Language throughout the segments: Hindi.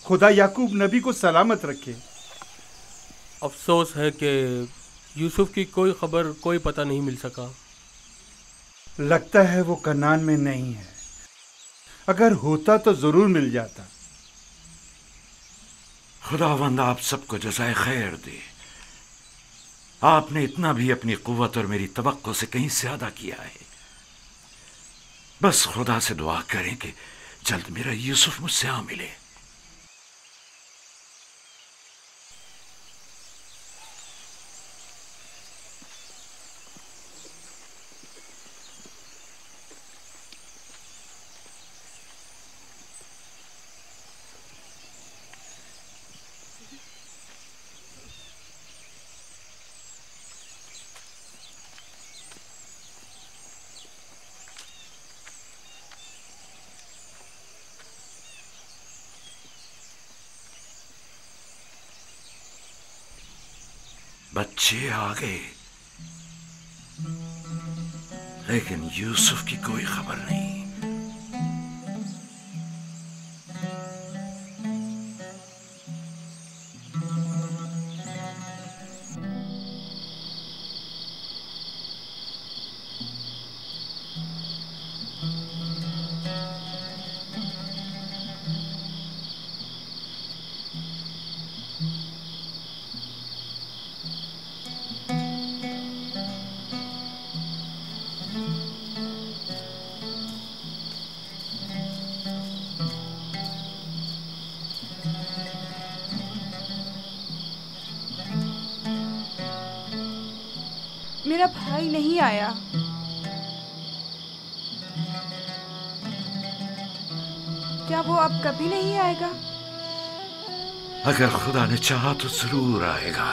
खुदा याकूब नबी को सलामत रखे। अफसोस है कि यूसुफ की कोई खबर, कोई पता नहीं मिल सका। लगता है वो कनान में नहीं है। अगर होता तो जरूर मिल जाता। खुदावंद आप सबको जज़ाए खैर दे। आपने इतना भी अपनी कुव्वत और मेरी तवक्को से कहीं ज्यादा किया है। बस खुदा से दुआ करें कि जल्द मेरा यूसुफ मुझसे आ मिले। बच्चे आ गए, लेकिन यूसुफ की कोई खबर नहीं। मेरा भाई नहीं आया। क्या वो अब कभी नहीं आएगा? अगर खुदा ने चाहा तो जरूर आएगा।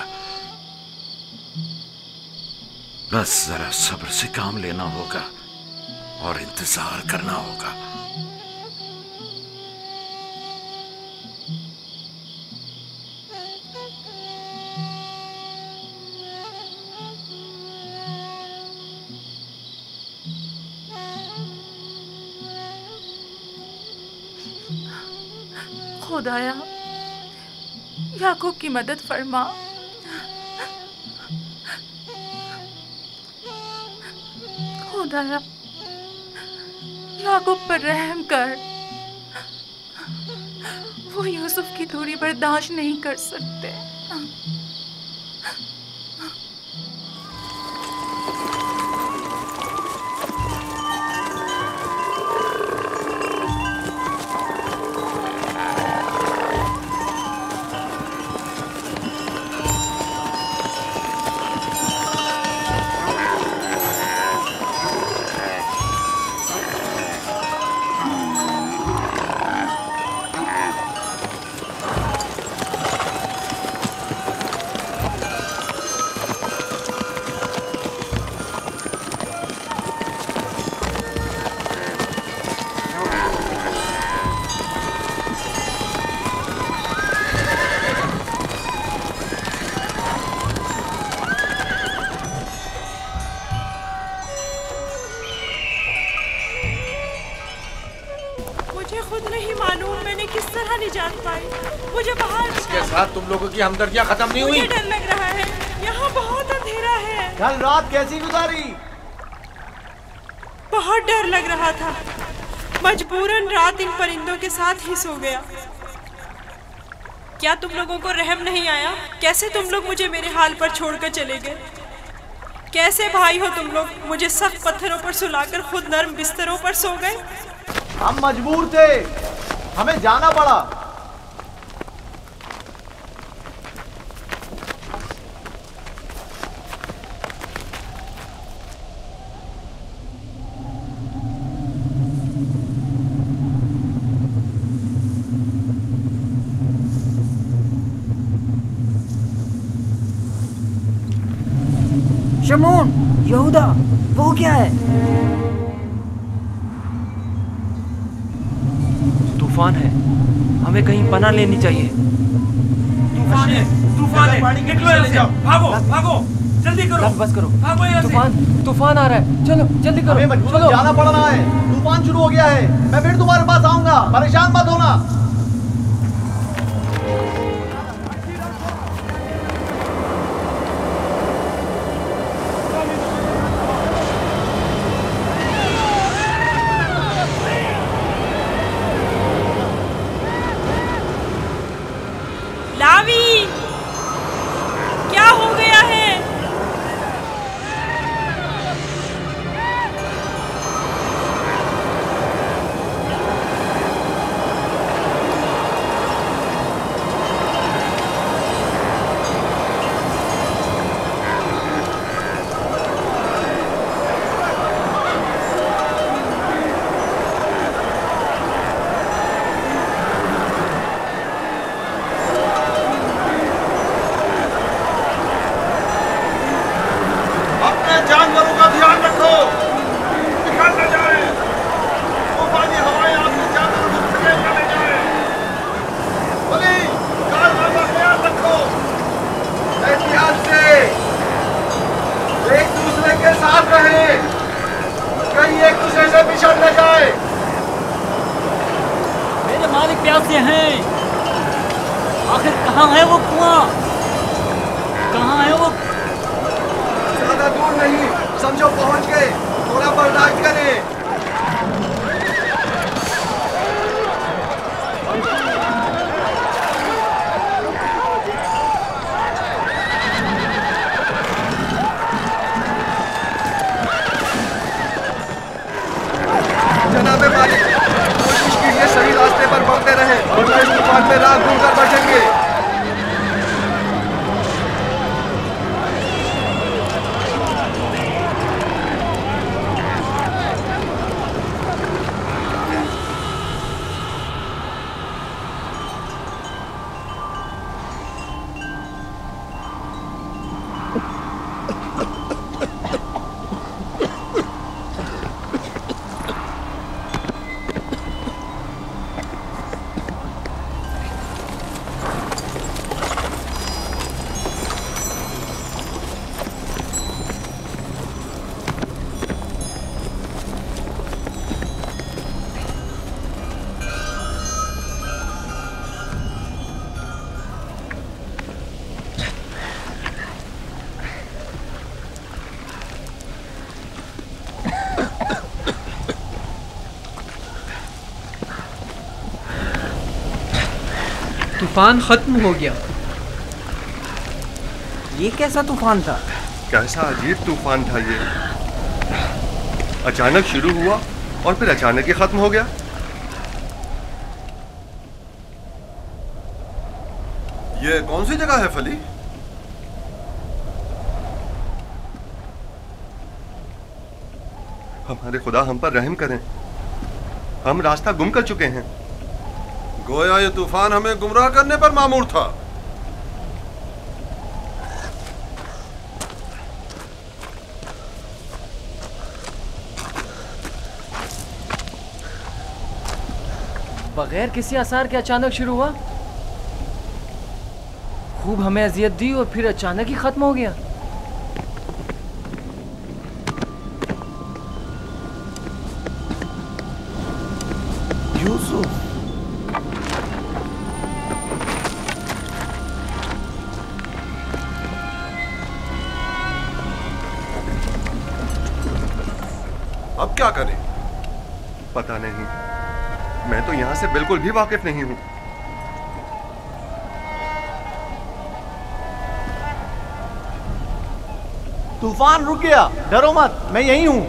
बस जरा सब्र से काम लेना होगा और इंतजार करना होगा। खुदाया, याकूब की मदद फरमा। खुदाया, याकूब पर रहम कर। वो यूसुफ की दूरी बर्दाश्त नहीं कर सकते। तुम लोगों की हमदर्दियां खत्म नहीं हुई? मुझे डर लग रहा है, यहाँ बहुत अंधेरा है। कल रात कैसी गुजारी? बहुत डर लग रहा था। मजबूरन रात इन परिंदों के साथ ही सो गया। क्या तुम लोगों को रहम नहीं आया? कैसे तुम लोग मुझे मेरे हाल पर छोड़कर चले गए? कैसे भाई हो तुम लोग? मुझे सख्त पत्थरों पर सुलाकर खुद नर्म बिस्तरों पर सो गए। हम मजबूर थे, हमें जाना पड़ा। शमून, यहूदा, वो क्या है? तूफान है, हमें कहीं पनाह लेनी चाहिए। तूफान है, तूफान है, निकलो यहाँ से, भागो, भागो, जल्दी करो। बस करो, भागो यहाँ से। तूफान आ रहा है, चलो जल्दी करो। हमें मजबूरन जाना पड़ रहा है, तूफान शुरू हो गया है। मैं फिर तुम्हारे पास आऊंगा, परेशान मत होना। ढूंढते हैं। आखिर कहाँ है वो कुआं? कहाँ है वो? ज्यादा दूर नहीं, समझो पहुंच गए। थोड़ा बर्दाश्त करें। जनाबे मालिक, कोशिश कीजिए सही रास्ते पर बढ़ते रहें, वरना इस तूफान में राह ढूंढकर बचेंगे। तूफान खत्म हो गया। ये कैसा तूफान था? कैसा अजीब तूफान था ये। अचानक शुरू हुआ और फिर अचानक ही खत्म हो गया। ये कौन सी जगह है फली? हमारे खुदा हम पर रहम करें, हम रास्ता गुम कर चुके हैं। गोया ये तूफान हमें गुमराह करने पर मामूर था। बगैर किसी आसार के अचानक शुरू हुआ, खूब हमें अजियत दी और फिर अचानक ही खत्म हो गया। यूसुफ, अब क्या करें? पता नहीं, मैं तो यहां से बिल्कुल भी वाकिफ नहीं हूं। तूफान रुक गया, डरो मत, मैं यही हूं।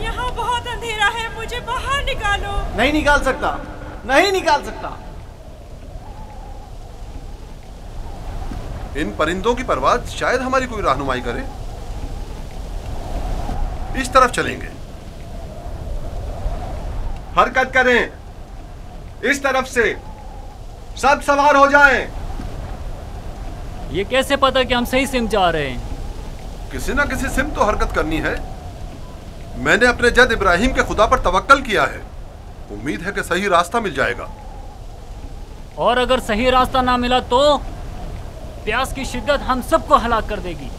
यहाँ बहुत अंधेरा है, मुझे बाहर निकालो। नहीं निकाल सकता, नहीं निकाल सकता। इन परिंदों की परवाज़ शायद हमारी कोई रहनुमाई करे। इस तरफ चलेंगे। हरकत करें, इस तरफ से। सब सवार हो जाएं। ये कैसे पता कि हम सही सिम जा रहे हैं? किसी ना किसी सिम तो हरकत करनी है। मैंने अपने जद इब्राहिम के खुदा पर तवक्कल किया है। उम्मीद है कि सही रास्ता मिल जाएगा। और अगर सही रास्ता ना मिला तो प्यास की शिद्दत हम सबको हलाक कर देगी।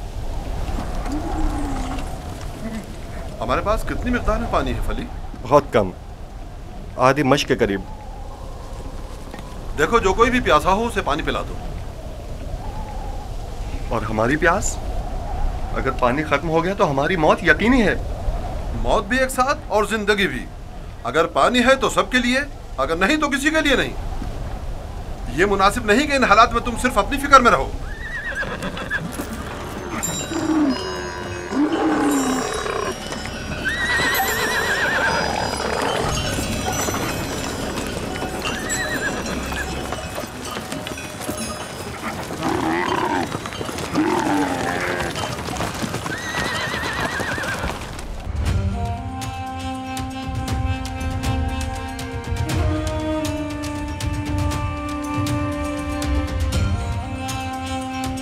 हमारे पास कितनी मिकदार में पानी है फली? बहुत कम, आधी मश्क के करीब। देखो, जो कोई भी प्यासा हो उसे पानी पिला दो। और हमारी प्यास? अगर पानी खत्म हो गया तो हमारी मौत यकीनी है। मौत भी एक साथ और जिंदगी भी। अगर पानी है तो सबके लिए, अगर नहीं तो किसी के लिए नहीं। ये मुनासिब नहीं कि इन हालात में तुम सिर्फ अपनी फिक्र में रहो।